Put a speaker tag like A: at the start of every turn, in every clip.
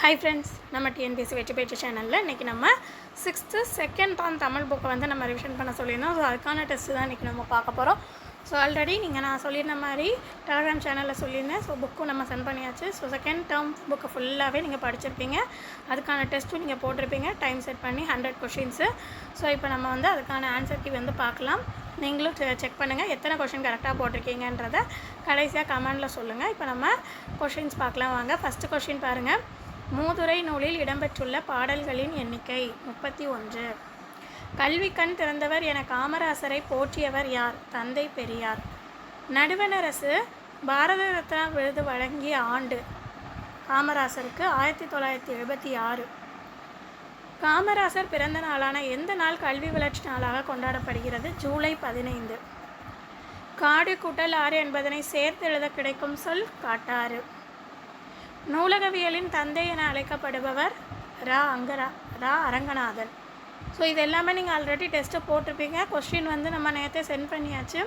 A: Hi friends, நம்ம TNPSC வெற்றி பேச்சு சேனலில் இன்றைக்கி நம்ம 6th செகண்ட் ஆன் தமிழ் புக்கை வந்து நம்ம ரிவிஷன் பண்ண சொல்லியிருந்தோம். ஸோ அதுக்கான டெஸ்ட்டு தான் இன்றைக்கி நம்ம பார்க்க போகிறோம். ஸோ ஆல்ரெடி நான் சொல்லியிருந்த மாதிரி டெலகிராம் சேனலில் சொல்லியிருந்தேன். ஸோ புக்கும் நம்ம சென்ட் பண்ணியாச்சு. ஸோ செகண்ட் டேர்ம் புக்கை ஃபுல்லாகவே நீங்கள் படிச்சிருப்பீங்க. அதுக்கான டெஸ்ட்டும் நீங்கள் போட்டிருப்பீங்க டைம் செட் பண்ணி 100 கொஷின்ஸு. ஸோ இப்போ நம்ம வந்து அதுக்கான ஆன்சர் கீ வந்து பார்க்கலாம். நீங்களும் செக் பண்ணுங்கள் எத்தனை கொஷின் கரெக்டாக போட்டிருக்கீங்கன்றதை கடைசியாக கமெண்டில் சொல்லுங்கள். இப்போ நம்ம கொஷின்ஸ் பார்க்கலாம் வாங்க. ஃபஸ்ட்டு கொஷின் பாருங்கள். மூதுரை நூலில் இடம்பெற்றுள்ள பாடல்களின் எண்ணிக்கை 31. கல்வி கண் திறந்தவர் என காமராசரை போற்றியவர் யார்? தந்தை பெரியார். நடுவணரசு பாரத ரத்னா விருது வழங்கிய ஆண்டு காமராசருக்கு 1976. காமராசர் பிறந்த நாளான எந்த நாள் கல்வி வளர்ச்சி நாளாக கொண்டாடப்படுகிறது? ஜூலை 15. காடு கூட்டல் ஆறு என்பதனை சேர்த்து எழுத கிடைக்கும் சொல் காட்டாறு. நூலகவியலின் தந்தை என அழைக்கப்படுபவர் ரா அரங்கநாதன். ஸோ இது எல்லாமே நீங்கள் ஆல்ரெடி டெஸ்ட்டை போட்டிருப்பீங்க. கொஸ்டின் வந்து நம்ம நேற்றே சென்ட் பண்ணியாச்சு.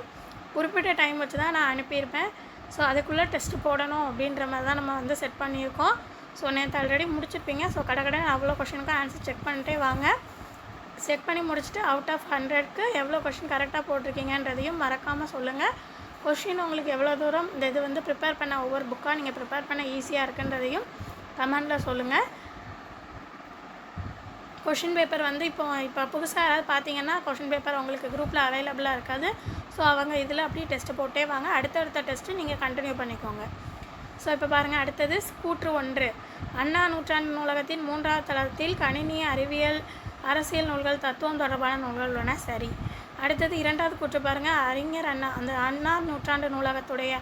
A: குறிப்பிட்ட டைம் வச்சு தான் நான் அனுப்பியிருப்பேன். ஸோ அதுக்குள்ளே டெஸ்ட்டு போடணும் அப்படின்ற மாதிரி தான் நம்ம வந்து செட் பண்ணியிருக்கோம். ஸோ நேற்று ஆல்ரெடி முடிச்சிருப்பீங்க. ஸோ கடை அவ்வளோ கொஷினுக்கும் ஆன்சர் செக் பண்ணிட்டே வாங்க. செக் பண்ணி முடிச்சுட்டு அவுட் ஆஃப் 100க்கு எவ்வளோ கொஷின் கரெக்டாக போட்டிருக்கீங்கன்றதையும் மறக்காமல் சொல்லுங்கள். கொஷின் உங்களுக்கு எவ்வளோ தூரம் இந்த இது வந்து ப்ரிப்பேர் பண்ண ஒவ்வொரு புக்காக நீங்கள் ப்ரிப்பேர் பண்ண ஈஸியாக இருக்குன்றதையும் கமெண்டில் சொல்லுங்கள். கொஷின் பேப்பர் வந்து இப்போ புதுசாக யாராவது பார்த்தீங்கன்னா கொஷின் பேப்பர் உங்களுக்கு குரூப்பில் அவைலபிளாக இருக்காது. ஸோ அவங்க இதில் அப்படியே டெஸ்ட்டு போட்டே வாங்க. அடுத்தடுத்த டெஸ்ட்டு நீங்கள் கண்டினியூ பண்ணிக்கோங்க. ஸோ இப்போ பாருங்கள், அடுத்தது கூற்று 1. அண்ணா நூற்றாண்டு நூலகத்தின் 3வது தளத்தில் கணினி, அறிவியல், அரசியல் நூல்கள், தத்துவம் தொடர்பான நூல்கள் உள்ளன. சரி. அடுத்தது 2வது கூற்று பாருங்கள். அறிஞர் அண்ணா அந்த அண்ணா நூற்றாண்டு நூலகத்துடைய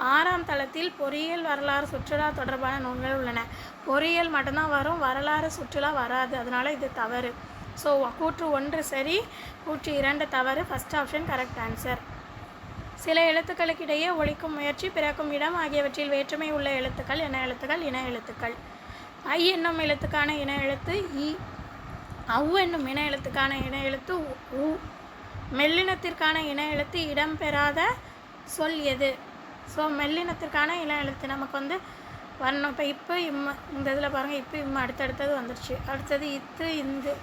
A: 6ஆம் தளத்தில் பொறியியல், வரலாறு, சுற்றுலா தொடர்பான நூல்கள் உள்ளன. பொறியியல் மட்டும்தான் வரும், வரலாறு சுற்றுலா வராது. அதனால் இது தவறு. ஸோ கூற்று 1 சரி, கூற்று 2 தவறு. First option correct answer. சில எழுத்துக்களுக்கிடையே ஒழிக்கும் முயற்சி, பிறக்கும் இடம் ஆகியவற்றில் வேற்றுமை உள்ள எழுத்துக்கள் என்ன எழுத்துக்கள்? இன எழுத்துக்கள். ஐ என்னும் எழுத்துக்கான இன எழுத்து இ. அவ் என்னும் இன எழுத்துக்கான இன எழுத்து உ. மெல்லினத்திற்கான இன எழுத்து இடம்பெறாத சொல் எது? ஸோ மெல்லினத்திற்கான இன எழுத்து நமக்கு வந்து வரணும். இப்போ இம்ம இந்த இதில் பாருங்கள், இப்போ இம்ம அடுத்தடுத்தது வந்துருச்சு. அடுத்தது இத்து இந்து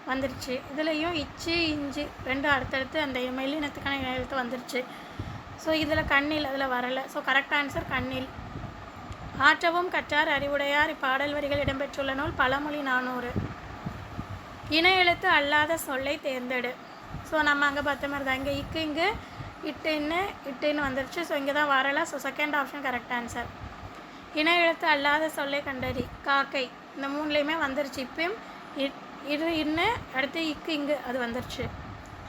A: வந்துருச்சு. இதுலேயும் இச்சு இஞ்சு ரெண்டும் அடுத்தடுத்து அந்த மெல்லினத்துக்கான இன எழுத்து வந்துருச்சு. ஸோ இதில் கண்ணில் அதில் வரலை. ஸோ கரெக்ட் ஆன்சர் கண்ணில். ஆற்றவும் கற்றார் அறிவுடையார் இப்பாடல் வரிகள் இடம்பெற்றுள்ள நூல் பழமொழி 400. இன எழுத்து அல்லாத சொல்லை தேர்ந்தெடு. ஸோ நம்ம அங்கே பார்த்த மாதிரி தான் இங்கே இங்கு இட்டுன்னு வந்துருச்சு. ஸோ இங்கே தான் வரலை. So second option correct answer. இன எழுத்து அல்லாத சொல்லை கண்டறி. காக்கை. இந்த 3லேயுமே வந்துருச்சு. இப்பயும் இன்னு அடுத்து இங்கு அது வந்துருச்சு.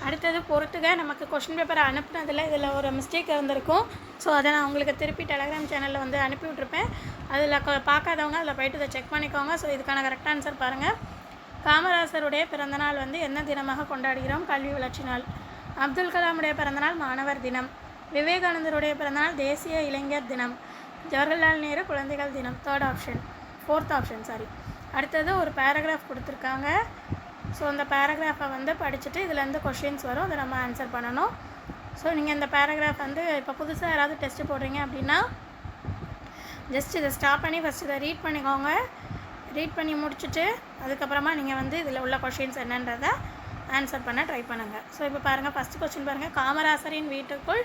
A: அடுத்தது பொறுத்துக. நமக்கு கொஷின் பேப்பரை அனுப்புனதில் இதில் ஒரு மிஸ்டேக் இருந்திருக்கும். ஸோ அதை நான் உங்களுக்கு திருப்பி டெலகிராம் சேனலில் வந்து அனுப்பி விட்ருப்பேன். அதில் பார்க்காதவங்க அதில் போய்ட்டு இதை செக் பண்ணிக்கோங்க. ஸோ இதுக்கான கரெக்ட் ஆன்சர் பாருங்கள். காமராசருடைய பிறந்தநாள் வந்து என்ன தினமாக கொண்டாடுகிறோம்? கல்வி வளர்ச்சி நாள். அப்துல் கலாமுடைய பிறந்தநாள் மாணவர் தினம். விவேகானந்தருடைய பிறந்தநாள் தேசிய இளைஞர் தினம். ஜவஹர்லால் நேரு குழந்தைகள் தினம். Fourth option sorry. அடுத்தது ஒரு பேராகிராஃப் கொடுத்துருக்காங்க. ஸோ அந்த பேராகிராஃபை வந்து படிச்சுட்டு இதுலேருந்து கொஷின்ஸ் வரும், அதை நம்ம ஆன்சர் பண்ணணும். ஸோ நீங்கள் இந்த பேராகிராஃப் வந்து இப்போ புதுசாக யாராவது டெஸ்ட்டு போடுறீங்க அப்படின்னா ஜஸ்ட் இதை ஸ்டாப் பண்ணி ஃபஸ்ட் இதை ரீட் பண்ணிக்கோங்க. ரீட் பண்ணி முடிச்சுட்டு அதுக்கப்புறமா நீங்கள் வந்து இதில் உள்ள கொஷின்ஸ் என்னன்றதை ஆன்சர் பண்ண ட்ரை பண்ணுங்கள். ஸோ இப்போ பாருங்கள், ஃபஸ்ட்டு கொஸ்டின் பாருங்கள். காமராசரின் வீட்டுக்குள்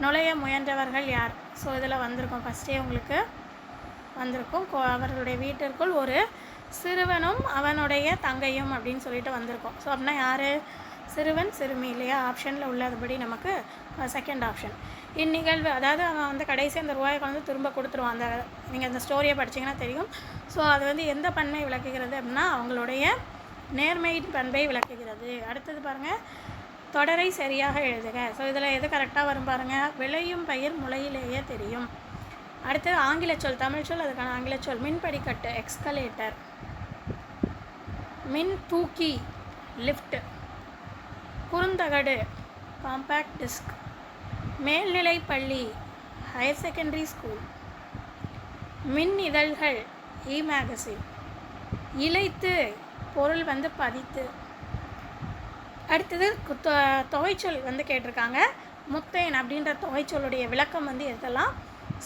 A: நுழைய முயன்றவர்கள் யார்? ஸோ இதில் வந்திருக்கும், ஃபஸ்ட்டே உங்களுக்கு வந்திருக்கும். அவர்களுடைய வீட்டிற்குள் ஒரு சிறுவனும் அவனுடைய தங்கையும் அப்படின்னு சொல்லிட்டு வந்திருக்கும். ஸோ அப்படின்னா யார்? சிறுவன் சிறுமி இல்லையா? ஆப்ஷனில் உள்ளதுபடி நமக்கு செகண்ட் ஆப்ஷன். இந்நிகழ்வு அதாவது அவன் வந்து கடைசி அந்த ரூபாயை வந்து திரும்ப கொடுத்துருவான். அந்த நீங்கள் அந்த ஸ்டோரியை படிச்சிங்கன்னா தெரியும். ஸோ அது வந்து எந்த பண்பை விளக்குகிறது அப்படின்னா அவங்களுடைய நேர்மையின் பண்பை விளக்குகிறது. அடுத்தது பாருங்கள், தொடரை சரியாக எழுதுக. ஸோ இதில் எது கரெக்டாக வரும் பாருங்கள். விளையும் பயிர் முளையிலேயே தெரியும். அடுத்தது ஆங்கில சொல். தமிழ் சொல் அதுக்கான ஆங்கில சொல். மின் படிக்கட்டு எக்ஸ்கலேட்டர். மின் தூக்கி லிஃப்ட். குறுந்தகடு compact disk. மேல்நிலை பள்ளி ஹையர் செகண்டரி ஸ்கூல். மின் இதழ்கள் இ மேகசின். இழைத்து பொருள் வந்து பதித்து. அடுத்தது தொகைச்சொல் வந்து கேட்டிருக்காங்க. முத்தையன் அப்படின்ற தொகைச்சொல்லுடைய விளக்கம் வந்து எதெல்லாம்?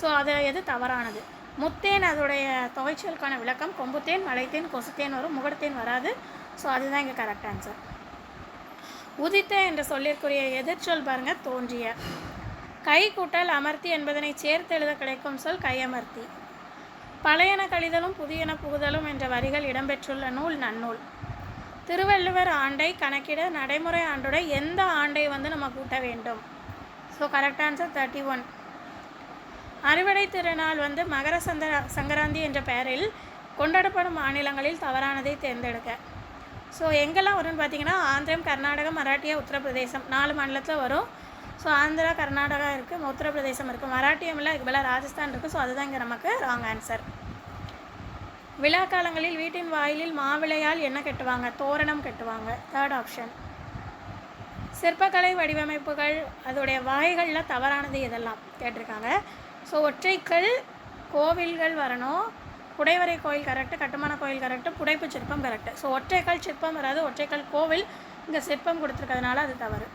A: ஸோ அது எது தவறானது? முத்தேன் அதோடைய தொகைச்சலுக்கான விளக்கம். கொம்புத்தேன், மலைத்தேன், கொசுத்தேன் வரும், முகடுத்தேன் வராது. ஸோ அதுதான் இங்கே கரெக்ட் ஆன்சர். உதித்த என்ற சொல்லிற்குரிய எதிர்ச்சொல் பாருங்கள், தோன்றிய. கை கூட்டல் அமர்த்தி என்பதனை சேர்த்து எழுத கிடைக்கும் சொல் கையமர்த்தி. பழையன கழிதலும் புதியன புகுதலும் என்ற வரிகள் இடம்பெற்றுள்ள நூல் நன்னூல். திருவள்ளுவர் ஆண்டை கணக்கிட நடைமுறை ஆண்டோட எந்த ஆண்டை நம்ம கூட்ட வேண்டும்? So correct answer 31. அறுவடை திருநாள் மகர சங்கராந்தி என்ற பெயரில் கொண்டாடப்படும் மாநிலங்களில் தவறானதை தேர்ந்தெடுக்க. ஸோ எங்கெல்லாம் வரும்னு பார்த்தீங்கன்னா ஆந்திரம், கர்நாடகம், மராட்டியா, உத்தரப்பிரதேசம் 4 மாநிலத்தில் வரும். ஸோ ஆந்திரா, கர்நாடகா இருக்குது, உத்தரப்பிரதேசம் இருக்குது, மராட்டியம் இல்லை, இதுக்கு பதிலாக ராஜஸ்தான் இருக்குது. ஸோ அதுதான் இங்கே நமக்கு ராங் ஆன்சர். விழா காலங்களில் வீட்டின் வாயிலில் மாவிளையால் என்ன கட்டுவாங்க? தோரணம் கட்டுவாங்க. 3rd option. சிற்பக்கலை வடிவமைப்புகள் அதோடைய வகைகளில் தவறானது எதெல்லாம் கேட்டிருக்காங்க. ஸோ ஒற்றைக்கல் கோவில்கள் வரணும். குடைவரை கோயில் கரெக்டு, கட்டுமான கோயில் கரெக்டு, புடைப்பு சிற்பம் கரெக்டு. ஸோ ஒற்றைக்கல் சிற்பம் வராது, ஒற்றைக்கல் கோவில். இங்கே சிற்பம் கொடுத்துருக்கிறதுனால அது தவறு.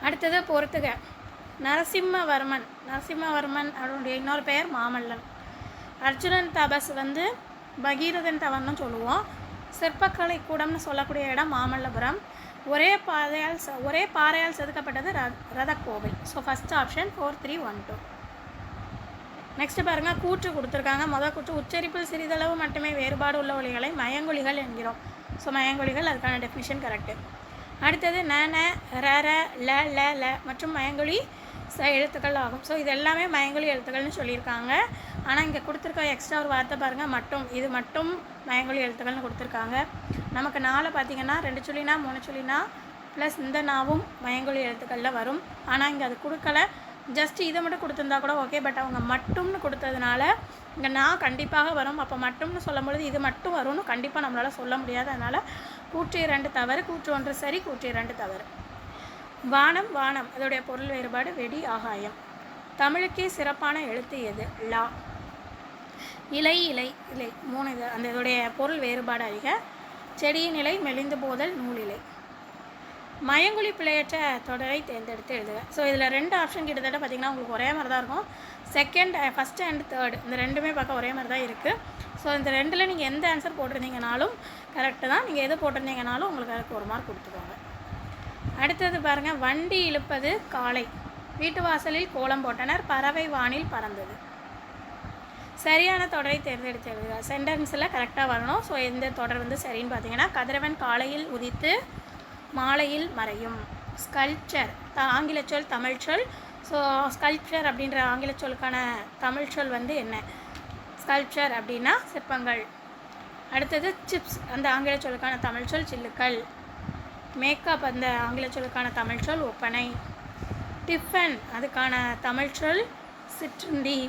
A: அடுத்தது பொறுத்துக. நரசிம்மவர்மன் அவருடைய இன்னொரு பெயர் மாமல்லன். அர்ஜுனன் தபஸ் பகீரதன் தவம்னு சொல்லுவோம். சிற்பக்கலை கூடம்னு சொல்லக்கூடிய இடம் மாமல்லபுரம். ஒரே பாறையால் செதுக்கப்பட்டது ரதக்கோவில். So first option 4, 3, 1, 2. நெக்ஸ்ட் பாருங்கள், கூற்று கொடுத்துருக்காங்க. முதல் கூற்று, உச்சரிப்பில் சிறிதளவு மட்டுமே வேறுபாடு உள்ள ஒலிகளை மயங்கொலிகள் என்கிறோம். ஸோ மயங்கொலிகள், அதுக்கான டெஃபினிஷன் கரெக்டு. அடுத்தது ந, ர, ல மற்றும் மயங்கொலி எழுத்துக்கள் ஆகும். ஸோ இது எல்லாமே மயங்கொலி எழுத்துக்கள்னு சொல்லியிருக்காங்க. ஆனால் இங்கே கொடுத்துருக்க எக்ஸ்ட்ரா ஒரு வார்த்தை பாருங்கள், மட்டும். இது மட்டும் மயங்கொலி எழுத்துக்கள்னு கொடுத்துருக்காங்க. நமக்கு 4 பார்த்திங்கன்னா 2 சொல்லினா 3 சொல்லினா ப்ளஸ் இந்த நாவும் மயங்கொலி எழுத்துக்களில் வரும். ஆனால் இங்கே அது கொடுக்கல. ஜஸ்ட் இதை மட்டும் கொடுத்துருந்தா கூட ஓகே. பட் அவங்க மட்டும்னு கொடுத்ததுனால இங்கே நான் கண்டிப்பாக வரும். அப்போ மட்டும்னு சொல்லும்பொழுது இது மட்டும் வரும்னு கண்டிப்பாக நம்மளால் சொல்ல முடியாது. அதனால் கூற்று 2 தவறு, கூற்று 1 சரி, கூற்று 2 தவறு. வானம் அதோடைய பொருள் வேறுபாடு வெடி, ஆகாயம். தமிழுக்கே சிறப்பான எழுத்து எது? லா. இலை 3 இது. அந்த இதோடைய பொருள் வேறுபாடு அறிக. செடியின் இலை, மெலிந்து போதல், நூலிலை. மயங்கொலி பிழையற்ற தொடரை தேர்ந்தெடுத்து எழுதுக. ஸோ இதில் 2 ஆப்ஷன் கிட்டத்தட்ட பார்த்திங்கன்னா உங்களுக்கு ஒரே மாதிரி தான் இருக்கும். ஃபஸ்ட் அண்ட் தேர்டு இந்த ரெண்டுமே பார்க்க ஒரே மாதிரி தான் இருக்குது. ஸோ இந்த 2ல் நீங்கள் எந்த ஆன்சர் போட்டிருந்தீங்கனாலும் கரெக்டு தான். நீங்கள் எது போட்டிருந்தீங்கனாலும் உங்களுக்கு அதுக்கு 1 மார்க் கொடுத்துக்கோங்க. அடுத்தது பாருங்கள், வண்டி இழுப்பது காளை. வீட்டு வாசலில் கோலம் போட்டனர், பறவை வானில் பறந்தது. சரியான தொடரை தேர்ந்தெடுத்து எழுதுக. சென்டென்ஸில் கரெக்டாக வரணும். ஸோ எந்த தொடர் சரின்னு பார்த்தீங்கன்னா, கதிரவன் காலையில் உதித்து மாலையில் மறையும். ஸ்கல்ப்சர் ஆங்கில சொல், தமிழ் சொல். ஸோ ஸ்கல்ப்சர் அப்படின்ற ஆங்கில சொல்லுக்கான தமிழ் சொல் என்ன? ஸ்கல்ப்சர் அப்படின்னா சிற்பங்கள். அடுத்தது சிப்ஸ் அந்த ஆங்கில சொல்லுக்கான தமிழ் சொல் சில்லுக்கள். மேக்கப் அந்த ஆங்கில சொல்லுக்கான தமிழ் சொல் ஒப்பனை. டிஃபன் அதுக்கான தமிழ் சொல் சிற்றுண்டி.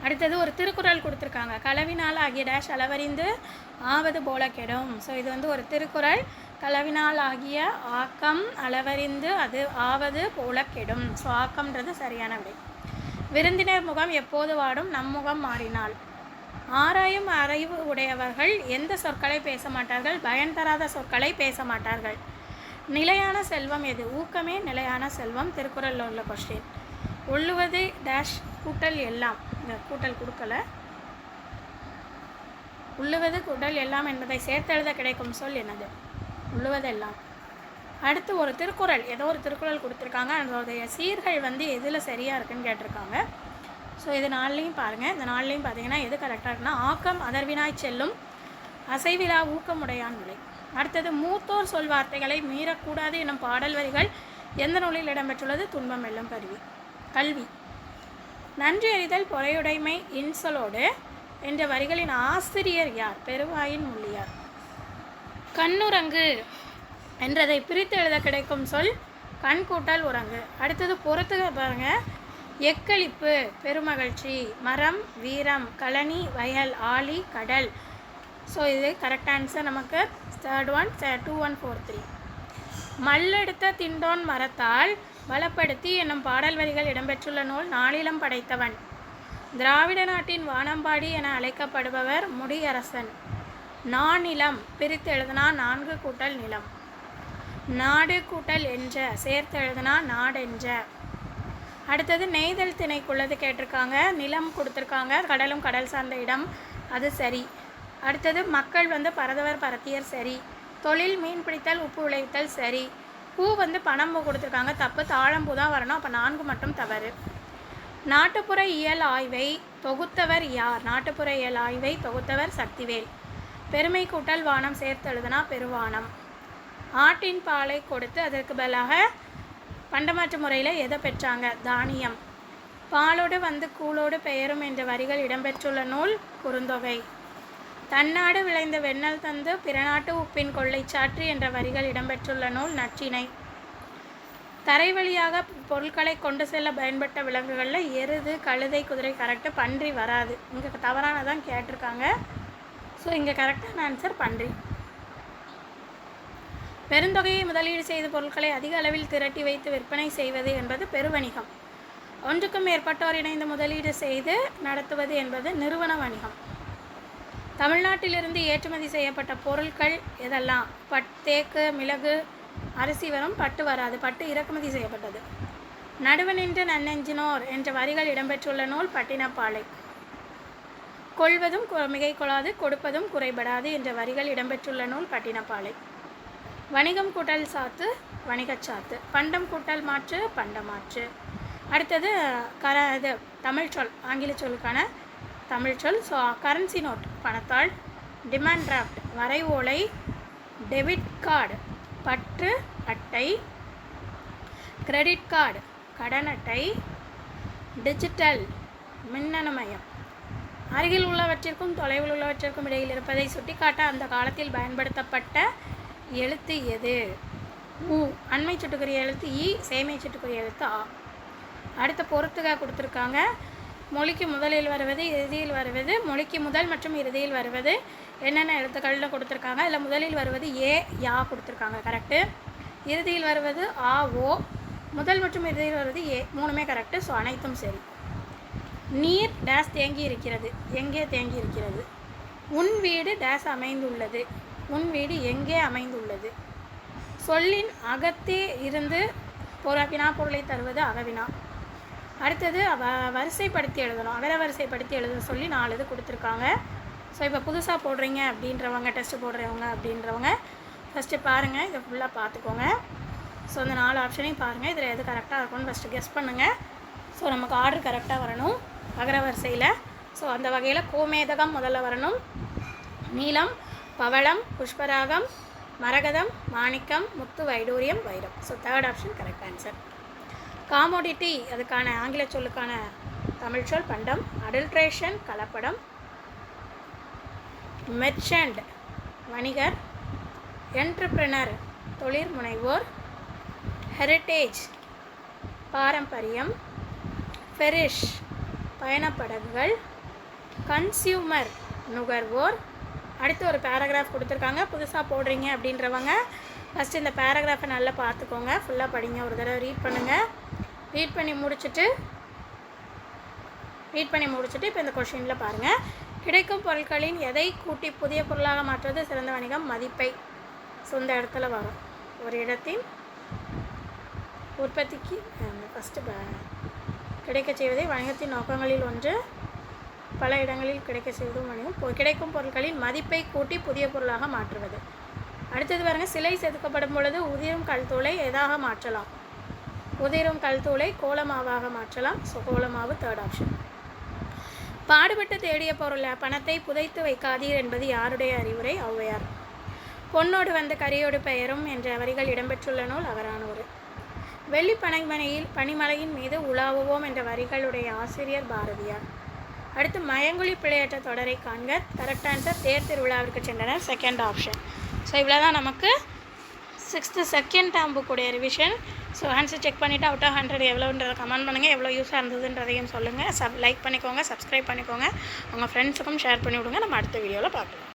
A: அடுத்தது ஒரு திருக்குறள் கொடுத்துருக்காங்க. களவினால் ஆகிய டேஷ் அளவறிந்து ஆவது போல கெடும். ஸோ இது ஒரு திருக்குறள். களவினால் ஆகிய ஆக்கம் அளவறிந்து அது ஆவது போல கெடும். ஸோ ஆக்கம்ன்றது சரியான விடை. விருந்தினர் முகம் எப்போது வாடும்? நம்முகம் மாறினால். ஆராயும் அறிவு உடையவர்கள் எந்த சொற்களை பேச மாட்டார்கள்? பயன் தராத சொற்களை பேச மாட்டார்கள். நிலையான செல்வம் எது? ஊக்கமே நிலையான செல்வம். திருக்குறளில் உள்ள கொஸ்டின். உள்ளுவது டேஷ் கூட்டல் எல்லாம். இந்த கூட்டல் கொடுக்கல. உள்ளுவது கூட்டல் எல்லாம் என்பதை சேர்த்தெழுத கிடைக்கும் சொல் என்னது? உள்ளுவதெல்லாம். அடுத்து ஒரு திருக்குறள், ஏதோ ஒரு திருக்குறள் கொடுத்துருக்காங்க. அதோடைய சீர்கள் எதில் சரியாக இருக்குன்னு கேட்டிருக்காங்க. ஸோ இது 4லையும் பாருங்கள். இந்த 4லையும் பார்த்தீங்கன்னா எது கரெக்டாக இருக்குன்னா, ஆக்கம் அதர்வினாய் செல்லும், அசைவிலா ஊக்கமுடையான் நிலை. அடுத்தது மூத்தோர் சொல் வார்த்தைகளை மீறக்கூடாது எனும் பாடல் வரிகள் எந்த நூலில் இடம்பெற்றுள்ளது? துன்பம் வெல்லும் கல்வி. நன்றி அறிதல் பொறையுடைமை இன்சொலோடு என்ற வரிகளின் ஆசிரியர் யார்? பெருவாயின் முள்ளியார். கண்ணுரங்கு என்றதை பிரித்து எழுத கிடைக்கும் சொல் கண் கூட்டல் உறங்கு. அடுத்தது பொறுத்துக பாருங்கள். எக்களிப்பு பெருமகிழ்ச்சி, மரம் வீரம், கழனி வயல், ஆழி கடல். ஸோ இது கரெக்ட் ஆன்சர் நமக்கு. 3rd one 2, 1, 4, 3. மல்லெடுத்த திண்டோன் மரத்தால் பலப்படுத்தி என்னும் பாடல் வரிகள் இடம்பெற்றுள்ள நூல் நாளிலம் படைத்தவன். திராவிட நாட்டின் வானம்பாடி என அழைக்கப்படுபவர் முடியரசன். நானிலம் பிரித்து எழுதுனா 4 கூட்டல் நிலம். நாடு கூட்டல் என்ற சேர்த்து எழுதுனா நாடென்ற. அடுத்தது நெய்தல் திணைக்குள்ளது கேட்டிருக்காங்க. நிலம் கொடுத்துருக்காங்க, கடலும் கடல் சார்ந்த இடம், அது சரி. அடுத்தது மக்கள் பரதவர் பரத்தியர், சரி. தொழில் மீன் பிடித்தல் உப்பு விளைவித்தல், சரி. பூ பனம்பூ கொடுத்துருக்காங்க, தப்பு. தாழம்பூ தான் வரணும், அப்போ 4 மட்டும் தவறு. நாட்டுப்புற இயல் ஆய்வை தொகுத்தவர் யார்? நாட்டுப்புற இயல் ஆய்வை தொகுத்தவர் சக்திவேல். பெருமை கூட்டல் வானம் சேர்த்து எழுதுனா பெருவானம். ஆட்டின் பாலை கொடுத்து அதற்கு பதிலாக பண்டமாற்று முறையில் எதை பெற்றாங்க? தானியம். பாலோடு கூலோடு பெயரும் என்ற வரிகள் இடம்பெற்றுள்ள நூல் குறுந்தொகை. தன்னாடு விளைந்த வெண்ணல் தந்து பிறநாட்டு உப்பின் கொள்ளை சாற்று என்ற வரிகள் இடம்பெற்றுள்ள நூல் நற்றிணை. தரை வழியாக பொருட்களை கொண்டு செல்ல பயன்பட்ட விலங்குகளில் எருது, கழுதை, குதிரை கரெக்டு. பன்றி வராது, இங்கே தவறானதான் கேட்டிருக்காங்க. ஸோ இங்கே கரெக்டான ஆன்சர் பன்றி. பெருந்தொகையை முதலீடு செய்த பொருட்களை அதிக அளவில் திரட்டி வைத்து விற்பனை செய்வது என்பது பெருவணிகம். ஒன்றுக்கும் மேற்பட்டோர் இணைந்து முதலீடு செய்து நடத்துவது என்பது நிறுவன வணிகம். தமிழ்நாட்டிலிருந்து ஏற்றுமதி செய்யப்பட்ட பொருட்கள் எதெல்லாம்? தேக்கு, மிளகு, அரிசி வரும், பட்டு வராது. பட்டு இறக்குமதி செய்யப்பட்டது. நடுவு நின்று நன்னெஞ்சினோர் என்ற வரிகள் இடம்பெற்றுள்ள நூல் பட்டினப்பாலை. கொள்வதும் மிகை கொள்ளாது, கொடுப்பதும் குறைபடாது என்ற வரிகள் இடம்பெற்றுள்ள நூல் பட்டினப்பாலை. வணிகம் கூட்டல் சாத்து வணிகச்சாத்து. பண்டம் கூட்டல் மாற்று பண்டமாற்று. அடுத்தது இது தமிழ் சொல், ஆங்கில சொல்லுக்கான தமிழ் சொல். ஸோ கரன்சி நோட் பணத்தாள், டிமாண்ட் டிராஃப்ட் வரை ஓலை, டெபிட் கார்டு பற்று அட்டை, கிரெடிட் கார்டு கடன் அட்டை, டிஜிட்டல் மின்னணுமயம். அருகில் உள்ளவற்றிற்கும் தொலைவில் உள்ளவற்றிற்கும் இடையில் இருப்பதை சுட்டிக்காட்ட அந்த காலத்தில் பயன்படுத்தப்பட்ட எழுத்து எது? உ. அண்மை சுட்டுக்குரிய எழுத்து இ, சேமை சுட்டுக்குரிய எழுத்து ஆ. அடுத்த பொறுத்துக கொடுத்துருக்காங்க. மொழிக்கு முதலில் வருவது, இறுதியில் வருவது. மொழிக்கு முதல் மற்றும் இறுதியில் வருவது என்னென்ன எழுத்துக்களில் கொடுத்துருக்காங்க? அதில் முதலில் வருவது ஏ, யா கொடுத்துருக்காங்க, கரெக்டு. இறுதியில் வருவது ஆ, ஓ. முதல் மற்றும் இறுதியில் வருவது ஏ, 3மே கரெக்டு. ஸோ அனைத்தும் சரி. நீர் டேஸ் தேங்கி இருக்கிறது, எங்கே தேங்கி இருக்கிறது? உன் வீடு டேஸ் அமைந்துள்ளது, உன் வீடு எங்கே அமைந்துள்ளது? சொல்லின் அகத்தே இருந்து வினா பொருளை தருவது அகவினா. அடுத்தது வரிசைப்படுத்தி எழுதணும், அகர வரிசைப்படுத்தி எழுத சொல்லி 4 இது கொடுத்துருக்காங்க. ஸோ இப்போ புதுசாக போடுறீங்க அப்படின்றவங்க, டெஸ்ட்டு போடுறவங்க அப்படின்றவங்க ஃபஸ்ட்டு பாருங்கள், இதை ஃபுல்லாக பார்த்துக்கோங்க. ஸோ அந்த 4 ஆப்ஷனையும் பாருங்கள், இதில் எது கரெக்டாக இருக்கும்னு ஃபஸ்ட்டு கெஸ் பண்ணுங்கள். ஸோ நமக்கு ஆர்டர் கரெக்டாக வரணும் அகர வரிசையில். ஸோ அந்த வகையில் கோமேதகம் முதல்ல வரணும், நீலம், பவளம், புஷ்பராகம், மரகதம், மாணிக்கம், முத்து, வைடூரியம், வைரம். So 3rd option correct answer. Commodity அதுக்கான ஆங்கில சொல்லுக்கான தமிழ் சொல் பண்டம். அடல்ட்ரேஷன் கலப்படம். மெர்ச்சன்ட் வணிகர். என்டர்பிரனர் தொழில் முனைவோர். ஹெரிட்டேஜ் பாரம்பரியம். ஃபெரிஷ் பயணப்படகுகள். கன்சியூமர் நுகர்வோர். அடுத்து ஒரு பேராகிராஃப் கொடுத்துருக்காங்க, புதுசாக போடுறீங்க அப்படின்றவங்க ஃபஸ்ட்டு இந்த பேராகிராஃபை நல்லா பார்த்துக்கோங்க, ஃபுல்லாக படிங்க, ஒரு தடவை ரீட் பண்ணுங்கள். ரீட் பண்ணி முடிச்சுட்டு இப்போ இந்த கொஷினில் பாருங்கள். கிடைக்கும் பொருட்களின் எதை கூட்டி புதிய பொருளாக மாற்றுவது சிறந்த வணிகம்? மதிப்பை. சொந்த இடத்துல வரும். ஒரு இடத்தின் உற்பத்திக்கு ஃபஸ்ட்டு கிடைக்க செய்வதே வணிகத்தின் நோக்கங்களில் ஒன்று. பல இடங்களில் கிடைக்க செய்வதும் வணிகம். கிடைக்கும் பொருட்களின் மதிப்பை கூட்டி புதிய பொருளாக மாற்றுவது. அடுத்தது பாருங்கள், சிலை செதுக்கப்படும் பொழுது உதிரும் கல்தூளை எதாக மாற்றலாம்? உதிரும் கல்தூளை கோலமாவாக மாற்றலாம். ஸோ கோலமாவு 3rd ஆப்ஷன். பாடுபட்டு தேடிய பொருள் பணத்தை புதைத்து வைக்காதீர் என்பது யாருடைய அறிவுரை? ஔவையார். பொன்னோடு கரியோடு பெயரும் என்ற வரிகள் இடம்பெற்றுள்ள நூல் அகரானூறு. வெள்ளி பனிமலையின் மீது உலாவுவோம் என்ற வரிகளுடைய ஆசிரியர் பாரதியார். அடுத்து மயங்குழி பிழையற்ற தொடரை காண்க. கரெக்ட் ஆன்சர் தேர் திருவிழாவிற்கு சென்றனர், 2nd ஆப்ஷன். ஸோ இவ்வளோ தான் நமக்கு 6th செகண்ட் டேர்ம் புக்குடைய ரிவிஷன். ஸோ ஆன்சர் செக் பண்ணிவிட்டு அவுட் ஆஃப் 100 எவ்வளோன்றதை கமெண்ட் பண்ணுங்கள், எவ்வளோ யூஸாக இருந்ததுன்றதையும் சொல்லுங்கள். லைக் பண்ணிக்கோங்க, சப்ஸ்கிரைப் பண்ணிக்கோங்க, உங்கள் ஃப்ரெண்ட்ஸுக்கும் ஷேர் பண்ணி விடுங்க. நம்ம அடுத்த வீடியோவில் பார்க்கலாம்.